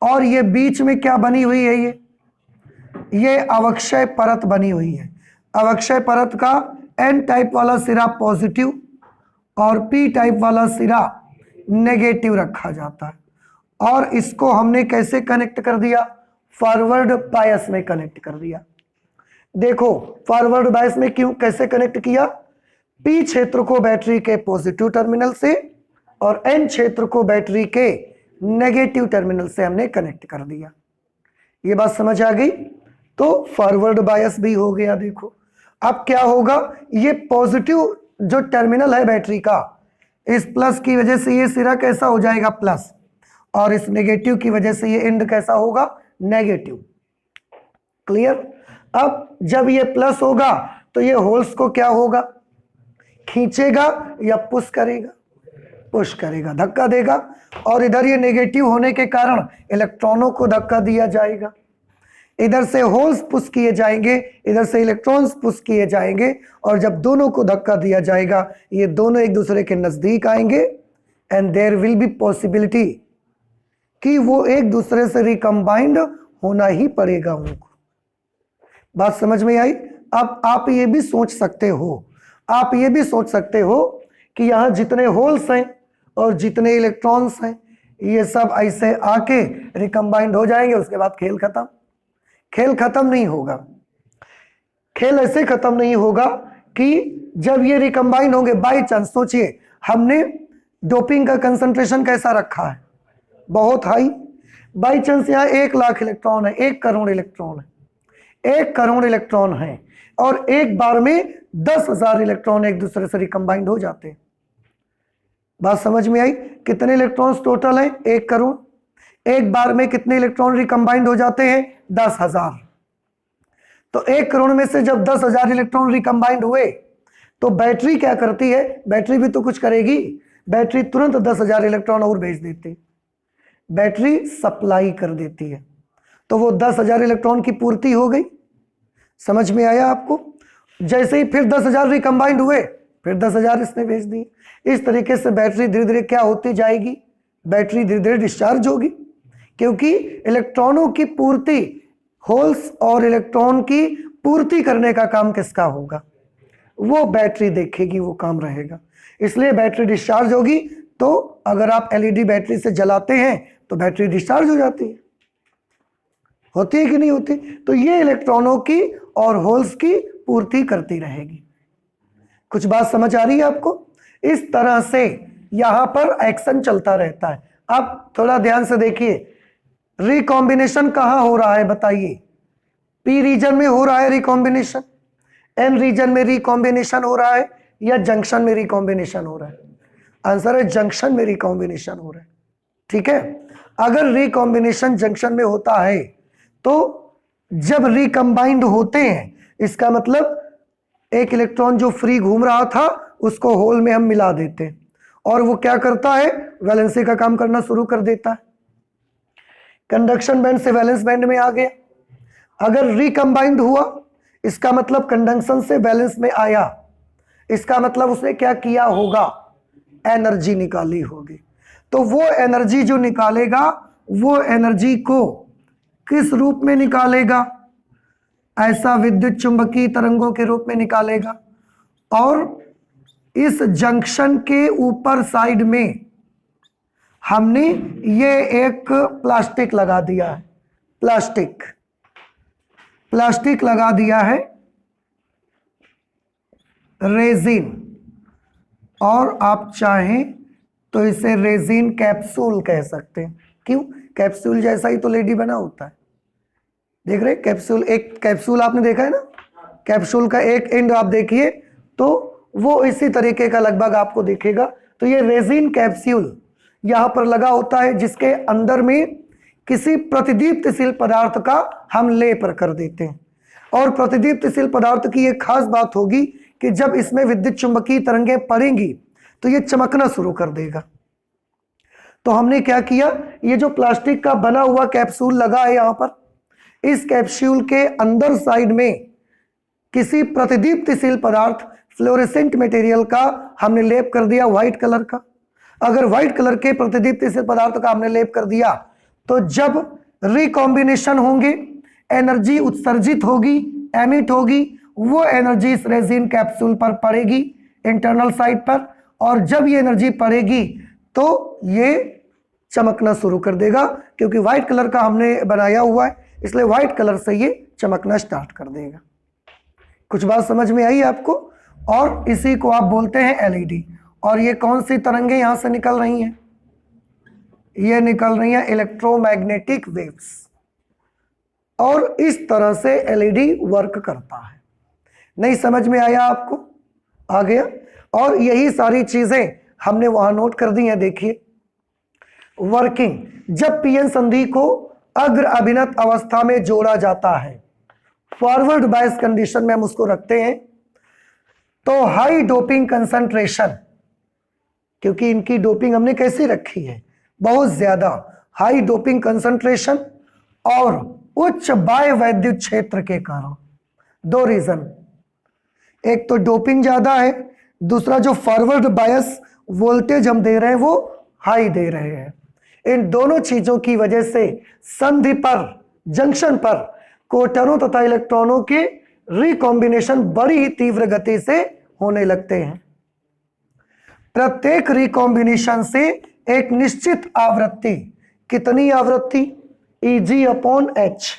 और ये बीच में क्या बनी हुई है, ये अवक्षय परत बनी हुई है। अवक्षय परत का एन टाइप वाला सिरा पॉजिटिव और पी टाइप वाला सिरा नेगेटिव रखा जाता है। और इसको हमने कैसे कनेक्ट कर दिया, फॉरवर्ड बायस में कनेक्ट कर दिया। देखो फॉरवर्ड बायस में क्यों, कैसे कनेक्ट किया, P क्षेत्र को बैटरी के पॉजिटिव टर्मिनल से और N क्षेत्र को बैटरी के नेगेटिव टर्मिनल से हमने कनेक्ट कर दिया। ये बात समझ आ गई? तो फॉरवर्ड बायस भी हो गया। देखो अब क्या होगा, ये पॉजिटिव जो टर्मिनल है बैटरी का, इस प्लस की वजह से ये सिरा कैसा हो जाएगा प्लस, और इस नेगेटिव की वजह से ये एंड कैसा होगा नेगेटिव। क्लियर? अब जब ये प्लस होगा तो ये होल्स को क्या होगा, खींचेगा या पुश करेगा? पुश करेगा, धक्का देगा। और इधर ये नेगेटिव होने के कारण इलेक्ट्रॉनों को धक्का दिया जाएगा। इधर से होल्स पुश किए जाएंगे, इधर से इलेक्ट्रॉन्स पुश किए जाएंगे, और जब दोनों को धक्का दिया जाएगा ये दोनों एक दूसरे के नजदीक आएंगे and there will be possibility कि वो एक दूसरे से रिकम्बाइंड होना ही पड़ेगा उनको। बात समझ में आई? अब आप ये भी सोच सकते हो, आप ये भी सोच सकते हो कि यहाँ जितने होल्स हैं और जितने इलेक्ट्रॉन्स हैं ये सब ऐसे आके रिकम्बाइंड हो जाएंगे, उसके बाद खेल खत्म। खेल खत्म नहीं होगा। खेल ऐसे खत्म नहीं होगा कि जब ये रिकम्बाइन होंगे, बाई चांस सोचिए हमने डोपिंग का कंसंट्रेशन कैसा रखा है, बहुत हाई। बाई चांस यहाँ 1 लाख इलेक्ट्रॉन है, 1 करोड़ इलेक्ट्रॉन है, 1 करोड़ इलेक्ट्रॉन है, और एक बार में 10,000 इलेक्ट्रॉन एक दूसरे से रिकम्बाइंड हो जाते हैं। बात समझ में आई? कितने इलेक्ट्रॉन्स टोटल हैं? 1 करोड़। एक बार में कितने इलेक्ट्रॉन रिकम्बाइंड हो जाते हैं? 10,000। तो 1 करोड़ में से जब 10,000 इलेक्ट्रॉन रिकम्बाइंड हुए तो बैटरी क्या करती है? बैटरी भी तो कुछ करेगी। बैटरी तुरंत 10,000 इलेक्ट्रॉन और भेज देती, बैटरी सप्लाई कर देती है। तो वो 10,000 इलेक्ट्रॉन की पूर्ति हो गई। समझ में आया आपको? जैसे ही फिर 10,000 रिकम्बाइंड हुए फिर 10,000 इसने भेज दिए। इस तरीके से बैटरी धीरे धीरे क्या होती जाएगी? बैटरी धीरे धीरे डिस्चार्ज होगी, क्योंकि इलेक्ट्रॉनों की पूर्ति, होल्स और इलेक्ट्रॉन की पूर्ति करने का काम किसका होगा? वो बैटरी देखेगी, वो काम रहेगा। इसलिए बैटरी डिस्चार्ज होगी। तो अगर आप एलईडी बैटरी से जलाते हैं तो बैटरी डिस्चार्ज हो जाती है, होती है कि नहीं होती? तो ये इलेक्ट्रॉनों की और होल्स की पूर्ति करती रहेगी। कुछ बात समझ आ रही है आपको? इस तरह से यहां पर एक्शन चलता रहता है। अब थोड़ा ध्यान से देखिए, रिकॉम्बिनेशन कहां हो रहा है बताइए? पी रीजन में हो रहा है रिकॉम्बिनेशन, एन रीजन में रिकॉम्बिनेशन हो रहा है, या जंक्शन में रिकॉम्बिनेशन हो रहा है? आंसर है जंक्शन में रिकॉम्बिनेशन हो रहा है। ठीक है? अगर रिकॉम्बिनेशन जंक्शन में होता है तो जब रिकम्बाइंड होते हैं, इसका मतलब एक इलेक्ट्रॉन जो फ्री घूम रहा था उसको होल में हम मिला देते हैं, और वो क्या करता है? वैलेंसी का काम करना शुरू कर देता है। कंडक्शन बैंड से वैलेंस बैंड में आ गया। अगर रिकम्बाइंड हुआ, इसका मतलब कंडक्शन से वैलेंस में आया, इसका मतलब उसने क्या किया होगा? एनर्जी निकाली होगी। तो वो एनर्जी जो निकालेगा, वो एनर्जी को किस रूप में निकालेगा? ऐसा विद्युत चुंबकीय तरंगों के रूप में निकालेगा। और इस जंक्शन के ऊपर साइड में हमने ये एक प्लास्टिक लगा दिया है, प्लास्टिक लगा दिया है, रेजिन, और आप चाहें तो इसे रेजिन कैप्सूल कह सकते हैं। क्यों? कैप्सूल जैसा ही तो लेडी बना होता है। देख रहे कैप्सूल, एक कैप्सूल आपने देखा है ना, कैप्सूल का एक एंड आप देखिए तो वो इसी तरीके का लगभग आपको दिखेगा। तो ये रेजिन कैप्सूल यहाँ पर लगा होता है, जिसके अंदर में किसी प्रतिदीप्तिशील पदार्थ का हम लेप कर देते हैं। और प्रतिदीप्तिशील पदार्थ की एक खास बात होगी कि जब इसमें विद्युत चुंबकीय तरंगें पड़ेंगी तो ये चमकना शुरू कर देगा। तो हमने क्या किया, ये जो प्लास्टिक का बना हुआ कैप्सूल लगा है यहाँ पर, इस कैप्सूल के अंदर साइड में किसी प्रतिदीप्तिशील पदार्थ, फ्लोरेसेंट मटेरियल का हमने लेप कर दिया व्हाइट कलर का। अगर व्हाइट कलर के प्रतिदीप्तिशील पदार्थ का हमने लेप कर दिया तो जब रिकॉम्बिनेशन होंगे, एनर्जी उत्सर्जित होगी, एमिट होगी, वो एनर्जी इस रेजिन कैप्सूल पर पड़ेगी इंटरनल साइड पर, और जब ये एनर्जी पड़ेगी तो ये चमकना शुरू कर देगा, क्योंकि व्हाइट कलर का हमने बनाया हुआ है, इसलिए व्हाइट कलर से ये चमकना स्टार्ट कर देगा। कुछ बात समझ में आई आपको? और इसी को आप बोलते हैं एलईडी। और ये कौन सी तरंगें यहां से निकल रही हैं? ये निकल रही हैं इलेक्ट्रोमैग्नेटिक वेव्स। और इस तरह से एलईडी वर्क करता है। नहीं समझ में आया आपको? आ गया? और यही सारी चीजें हमने वहां नोट कर दी हैं। देखिए वर्किंग, जब पीएन संधि को अग्र अभिनत अवस्था में जोड़ा जाता है, फॉरवर्ड बायस कंडीशन में हम उसको रखते हैं, तो हाई डोपिंग कंसंट्रेशन, क्योंकि इनकी डोपिंग हमने कैसी रखी है? बहुत ज्यादा हाई डोपिंग कंसंट्रेशन और उच्च बाह्य वैद्युत क्षेत्र के कारण। दो रीजन, एक तो डोपिंग ज्यादा है, दूसरा जो फॉरवर्ड बायस वोल्टेज हम दे रहे हैं वो हाई दे रहे हैं। इन दोनों चीजों की वजह से संधि पर, जंक्शन पर क्वार्टरों तथा इलेक्ट्रॉनों के रिकॉम्बिनेशन बड़ी ही तीव्र गति से होने लगते हैं। प्रत्येक रिकॉम्बिनेशन से एक निश्चित आवृत्ति, कितनी आवृत्ति? Eg/h,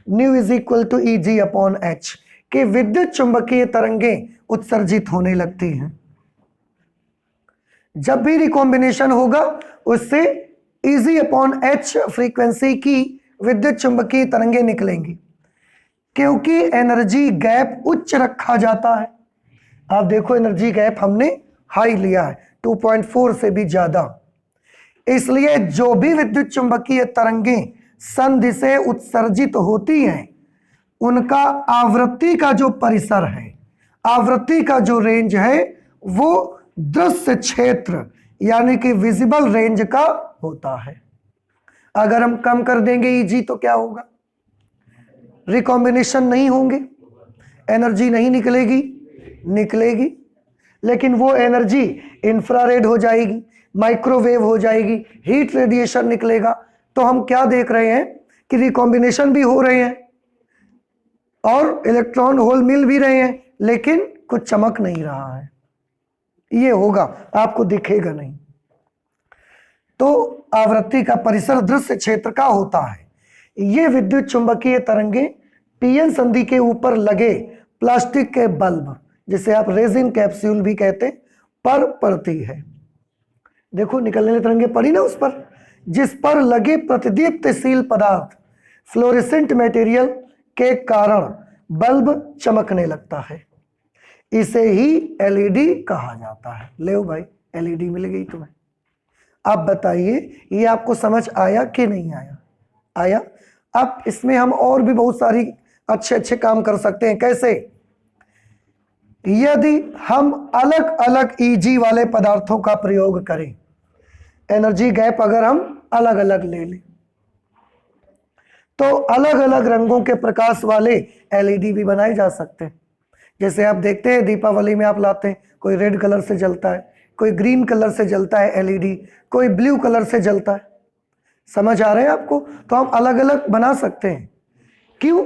new is equal to Eg/h कि विद्युत चुंबकीय तरंगें उत्सर्जित होने लगती हैं। जब भी रिकॉम्बिनेशन होगा उससे Eg/h फ्रीक्वेंसी की विद्युत चुंबकीय तरंगें निकलेंगी, क्योंकि एनर्जी गैप उच्च रखा जाता है। आप देखो एनर्जी गैप हमने हाई लिया है, 2.4 से भी ज्यादा। इसलिए जो भी विद्युत चुंबकीय तरंगें संधि से उत्सर्जित होती हैं, उनका आवृत्ति का जो परिसर है, आवृत्ति का जो रेंज है, वो दृश्य क्षेत्र यानी कि विजिबल रेंज का होता है। अगर हम कम कर देंगे Eg तो क्या होगा? रिकॉम्बिनेशन नहीं होंगे, एनर्जी नहीं निकलेगी, निकलेगी, लेकिन वो एनर्जी इंफ्रारेड हो जाएगी, माइक्रोवेव हो जाएगी, हीट रेडिएशन निकलेगा। तो हम क्या देख रहे हैं कि रिकॉम्बिनेशन भी हो रहे हैं और इलेक्ट्रॉन होल मिल भी रहे हैं, लेकिन कुछ चमक नहीं रहा है। ये होगा, आपको दिखेगा नहीं। तो आवृत्ति का परिसर दृश्य क्षेत्र का होता है। ये विद्युत चुंबकीय तरंगें पीएन संधि के ऊपर लगे प्लास्टिक के बल्ब, जिसे आप रेजिन कैप्सूल भी कहते, पर पड़ती है। देखो निकलने वाली तरंगें पड़ी ना उस पर, जिस पर लगे प्रतिदीप्तिशील पदार्थ, फ्लोरेसेंट मटेरियल के कारण बल्ब चमकने लगता है। इसे ही एलईडी कहा जाता है। ले भाई, एलईडी मिल गई तुम्हें। अब बताइए ये आपको समझ आया कि नहीं आया? आया। अब इसमें हम और भी बहुत सारी अच्छे अच्छे काम कर सकते हैं। कैसे? यदि हम अलग अलग Eg वाले पदार्थों का प्रयोग करें, एनर्जी गैप अगर हम अलग अलग ले लें, तो अलग अलग रंगों के प्रकाश वाले एलईडी भी बनाए जा सकते हैं। जैसे आप देखते हैं दीपावली में आप लाते हैं, कोई रेड कलर से जलता है, कोई ग्रीन कलर से जलता है एलईडी, कोई ब्लू कलर से जलता है। समझ आ रहे हैं आपको? तो हम अलग अलग बना सकते हैं। क्यों?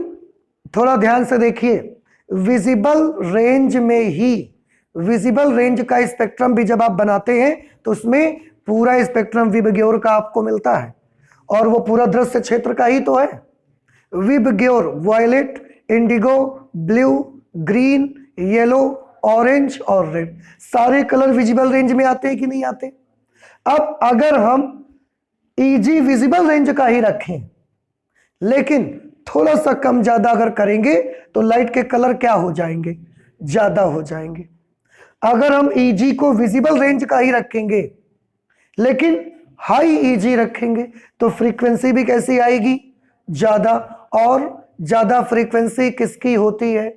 थोड़ा ध्यान से देखिए, विजिबल रेंज में ही, विजिबल रेंज का स्पेक्ट्रम भी जब आप बनाते हैं तो उसमें पूरा स्पेक्ट्रम विबग्योर का आपको मिलता है, और वो पूरा दृश्य क्षेत्र का ही तो है। VIBGYOR violet, indigo, blue, green, yellow, orange और रेड, सारे कलर विजिबल रेंज में आते हैं कि नहीं आते? अब अगर हम Eg विजिबल रेंज का ही रखें, लेकिन थोड़ा सा कम ज्यादा अगर करेंगे तो लाइट के कलर क्या हो जाएंगे? ज्यादा हो जाएंगे। अगर हम Eg को विजिबल रेंज का ही रखेंगे लेकिन हाई Eg रखेंगे तो फ्रीक्वेंसी भी कैसी आएगी? ज्यादा। और ज्यादा फ्रीक्वेंसी किसकी होती है?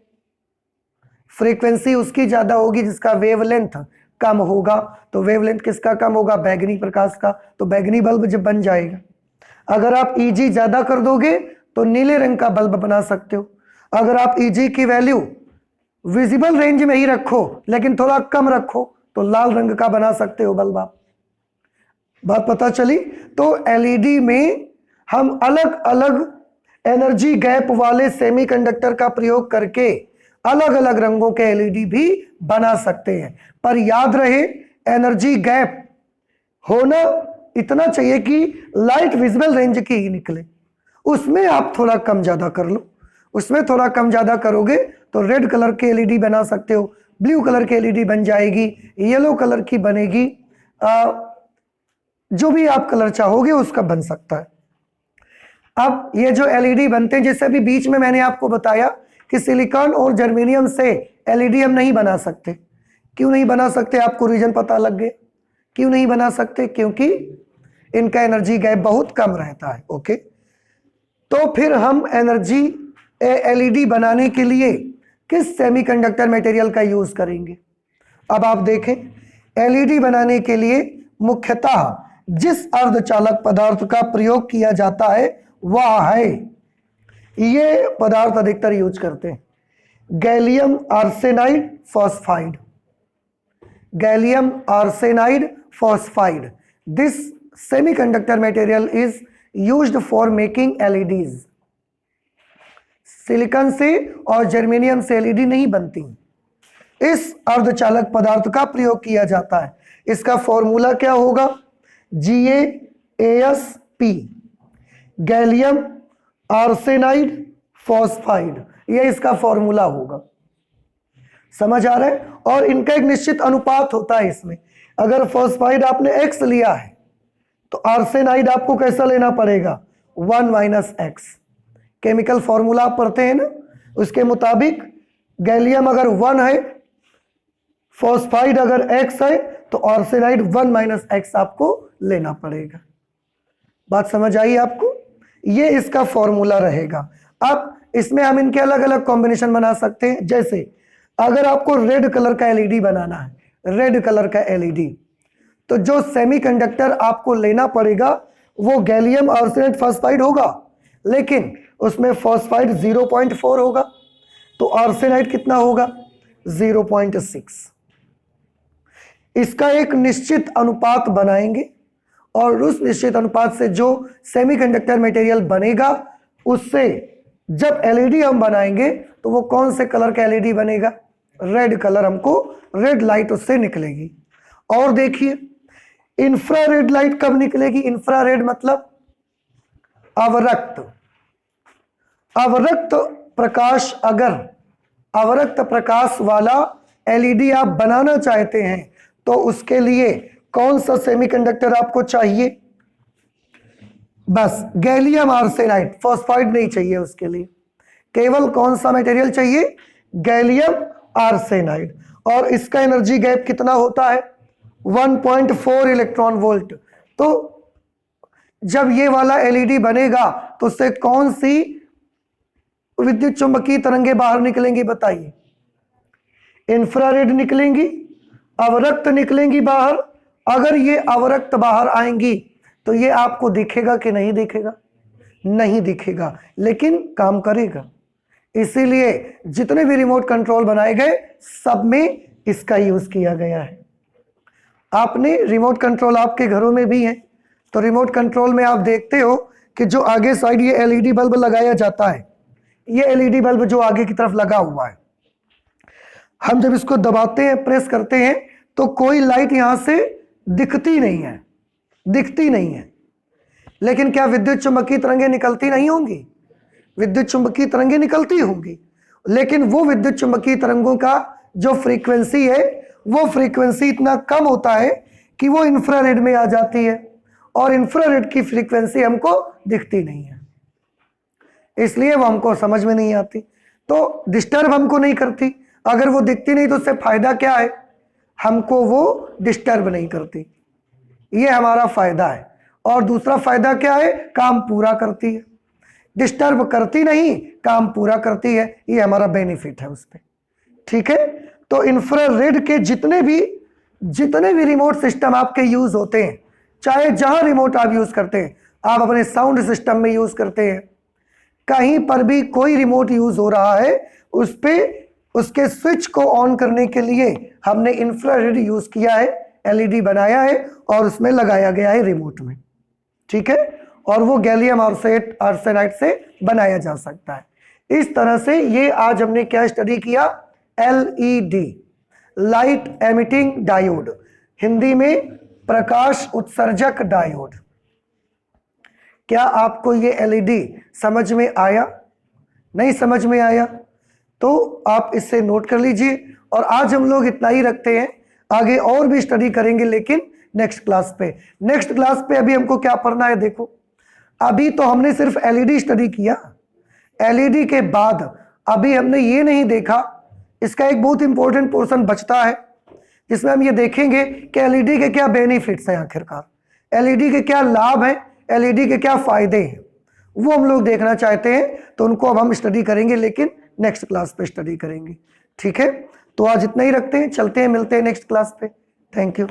फ्रीक्वेंसी उसकी ज्यादा होगी जिसका वेवलेंथ कम होगा। तो वेवलेंथ किसका कम होगा? बैगनी प्रकाश का। तो बैगनी बल्ब जब बन जाएगा। अगर आप Eg ज्यादा कर दोगे तो नीले रंग का बल्ब बना सकते हो। अगर आप Eg की वैल्यू विजिबल रेंज में ही रखो लेकिन थोड़ा कम रखो तो लाल रंग का बना सकते हो बल्ब आप। बात पता चली? तो एलईडी में हम अलग अलग एनर्जी गैप वाले सेमीकंडक्टर का प्रयोग करके अलग अलग रंगों के एलईडी भी बना सकते हैं। पर याद रहे एनर्जी गैप होना इतना चाहिए कि लाइट विजिबल रेंज की ही निकले। उसमें आप थोड़ा कम ज्यादा कर लो, उसमें थोड़ा कम ज्यादा करोगे तो रेड कलर के एलईडी बना सकते हो, ब्लू कलर की एलईडी बन जाएगी, येलो कलर की बनेगी, जो भी आप कलर चाहोगे उसका बन सकता है। अब ये जो एलईडी बनते हैं, जैसे अभी बीच में मैंने आपको बताया कि सिलिकॉन और जर्मेनियम से एलईडी हम नहीं बना सकते। क्यों नहीं बना सकते? आपको रीजन पता लग गया क्यों नहीं बना सकते? क्योंकि इनका एनर्जी गैप बहुत कम रहता है। ओके, तो फिर हम एनर्जी एलईडी बनाने के लिए किस सेमीकंडक्टर मटेरियल का यूज करेंगे? अब आप देखें, एलईडी बनाने के लिए मुख्यतः जिस अर्धचालक पदार्थ का प्रयोग किया जाता है वह है, ये पदार्थ अधिकतर यूज करते हैं, gallium arsenide phosphide. Gallium arsenide phosphide, this semiconductor material is used for making LEDs. Silicon से और जर्मेनियम से एलईडी नहीं बनती, इस अर्धचालक पदार्थ का प्रयोग किया जाता है। इसका फॉर्मूला क्या होगा? GaAsP, गैलियम आर्सेनाइड फॉस्फाइड, ये इसका फॉर्मूला होगा। समझ आ रहा है? और इनका एक निश्चित अनुपात होता है इसमें। अगर फॉस्फाइड आपने X लिया है तो आर्सेनाइड आपको कैसा लेना पड़ेगा? 1 - X। केमिकल फॉर्मूला आप पढ़ते हैं ना, उसके मुताबिक गैलियम अगर 1 है, फॉस्फाइड अगर X है, तो आर्सेनाइड 1 - X आपको लेना पड़ेगा। बात समझ आई आपको? ये इसका फॉर्मूला रहेगा। अब इसमें हम इनके अलग अलग कॉम्बिनेशन बना सकते हैं। जैसे अगर आपको रेड कलर का एलईडी बनाना है, रेड कलर का एलईडी, तो जो सेमीकंडक्टर आपको लेना पड़ेगा वो गैलियम आर्सेनाइड फॉस्फाइड होगा, लेकिन उसमें फॉस्फाइड 0.4 होगा, तो आर्सेनाइड कितना होगा? 0.6। इसका एक निश्चित अनुपात बनाएंगे और उस निश्चित अनुपात से जो सेमीकंडक्टर मटेरियल बनेगा उससे जब एलईडी हम बनाएंगे तो वो कौन से कलर का एलईडी बनेगा? रेड कलर, हमको रेड लाइट उससे निकलेगी। और देखिए, इंफ्रारेड लाइट कब निकलेगी? इंफ्रारेड मतलब अवरक्त। अवरक्त प्रकाश, अगर अवरक्त प्रकाश वाला एलईडी आप बनाना चाहते हैं तो उसके लिए कौन सा सेमीकंडक्टर आपको चाहिए? बस गैलियम आर्सेनाइड, फॉस्फाइड नहीं चाहिए उसके लिए, केवल कौन सा मटेरियल चाहिए? Gallium arsenide. और इसका एनर्जी गैप कितना होता है? 1.4 इलेक्ट्रॉन वोल्ट। तो जब ये वाला एलईडी बनेगा तो उससे कौन सी विद्युत चुंबकीय तरंगे बाहर निकलेंगी? बताइए। इंफ्रारेड निकलेंगी, अवरक्त निकलेंगी बाहर। अगर ये अवरक्त बाहर आएंगी तो ये आपको दिखेगा कि नहीं दिखेगा? नहीं दिखेगा, लेकिन काम करेगा। इसीलिए जितने भी रिमोट कंट्रोल बनाए गए सब में इसका यूज किया गया है। आपने रिमोट कंट्रोल आपके घरों में भी है, तो रिमोट कंट्रोल में आप देखते हो कि जो आगे साइड ये एलईडी बल्ब लगाया जाता है, ये एलईडी बल्ब जो आगे की तरफ लगा हुआ है, हम जब इसको दबाते हैं, प्रेस करते हैं, तो कोई लाइट यहां से दिखती नहीं है, दिखती नहीं है। लेकिन क्या विद्युत चुंबकीय तरंगें निकलती नहीं होंगी? विद्युत चुंबकीय तरंगें निकलती होंगी, लेकिन वो विद्युत चुंबकीय तरंगों का जो फ्रीक्वेंसी है वो फ्रीक्वेंसी इतना कम होता है कि वो इंफ्रारेड में आ जाती है, और इंफ्रारेड की फ्रीक्वेंसी हमको दिखती नहीं है, इसलिए वो हमको समझ में नहीं आती, तो डिस्टर्ब हमको नहीं करती। अगर वो दिखती नहीं तो उससे फायदा क्या है? हमको वो डिस्टर्ब नहीं करती, ये हमारा फायदा है। और दूसरा फायदा क्या है? काम पूरा करती है। डिस्टर्ब करती नहीं, काम पूरा करती है, ये हमारा बेनिफिट है उस पर। ठीक है, तो इंफ्रारेड के जितने भी रिमोट सिस्टम आपके यूज होते हैं, चाहे जहां रिमोट आप यूज करते हैं, आप अपने साउंड सिस्टम में यूज करते हैं, कहीं पर भी कोई रिमोट यूज हो रहा है, उस पे उसके स्विच को ऑन करने के लिए हमने इंफ्रारेड यूज किया है, एलईडी बनाया है और उसमें लगाया गया है रिमोट में। ठीक है, और वो गैलियम आर्सेनाइड से बनाया जा सकता है। इस तरह से ये आज हमने क्या स्टडी किया? LED, light emitting diode, Hindi में प्रकाश उत्सर्जक डायोड। क्या आपको ये एलईडी समझ में आया? नहीं समझ में आया तो आप इससे नोट कर लीजिए और आज हम लोग इतना ही रखते हैं, आगे और भी स्टडी करेंगे लेकिन नेक्स्ट क्लास पे। नेक्स्ट क्लास पे अभी हमको क्या पढ़ना है, देखो अभी तो हमने सिर्फ एलईडी स्टडी किया, एलईडी के बाद अभी हमने ये नहीं देखा, इसका एक बहुत इंपॉर्टेंट पोर्शन बचता है जिसमें हम ये देखेंगे कि एलईडी के क्या बेनिफिट्स हैं, आखिरकार एलईडी के क्या लाभ हैं, एलईडी के क्या फायदे हैं, वो हम लोग देखना चाहते हैं। तो उनको अब हम स्टडी करेंगे लेकिन नेक्स्ट क्लास पे स्टडी करेंगे, ठीक है। तो आज इतना ही रखते हैं, चलते हैं, मिलते हैं नेक्स्ट क्लास पे। Thank you.